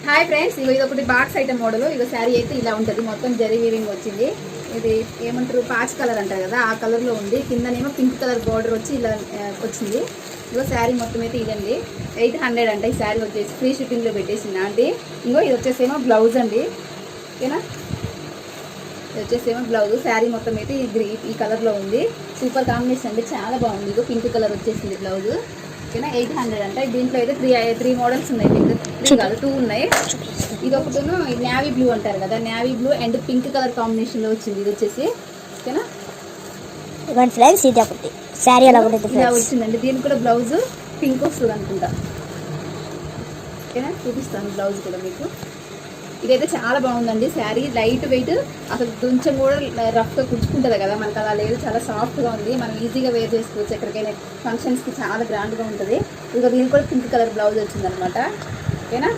Hi friends, ఇది ఒకటి box item model. ఇక శారీ అయితే ఇలా ఉంటుంది, మొత్తం జరీ వీవింగ్ వచ్చింది. ఇది ఏమంటారు, పాచ్ కలర్ అంటారు కదా, ఆ కలర్లో ఉంది. కిందనేమో పింక్ కలర్ బార్డర్ వచ్చి ఇలా వచ్చింది. ఇగో శారీ మొత్తం అయితే ఇదండి. 800 అంట ఈ శారీ వచ్చేసి. ఫ్రీ షిప్పింగ్లో పెట్టేసింది అండి. ఇంకో ఇది వచ్చేసేమో బ్లౌజ్ అండి, ఓకేనా. ఇది వచ్చేసేమో బ్లౌజ్. శారీ మొత్తం అయితే ఈ కలర్లో ఉంది. సూపర్ కాంబినేషన్ అండి, చాలా బాగుంది. ఇగో పింక్ కలర్ వచ్చేసింది బ్లౌజ్, ఓకేనా. 800 అంట. దీంట్లో అయితే త్రీ మోడల్స్ ఉన్నాయి, త్రీ కాదు 2 ఉన్నాయి. ఇది ఒకటి నేవీ బ్లూ అంటారు కదా, navy blue and pink colour కాంబినేషన్లో వచ్చింది. ఇది వచ్చేసి ఓకేనా. ఫ్రెండ్స్ ఇది ఒకటి శారీ ఎలా ఉంటుంది ఇలా వచ్చిందండి. దీనికి కూడా బ్లౌజ్ పింక్ వస్తుంది అనుకుంటా, ఓకేనా. చూపిస్తాను బ్లౌజ్ కూడా మీకు. ఇదైతే చాలా బాగుందండి శారీ. లైట్ వెయిట్, అసలు కొంచెం కూడా రఫ్గా కుచ్చుకుంటుంది కదా, మనకు అలా లేదు. చాలా సాఫ్ట్గా ఉంది, మనం ఈజీగా వేర్ చేసుకోవచ్చు. ఎక్కడికైనా ఫంక్షన్స్కి చాలా గ్రాండ్గా ఉంటుంది. ఇంకా దీనికి కూడా పింక్ కలర్ బ్లౌజ్ వచ్చిందనమాట, ఓకేనా.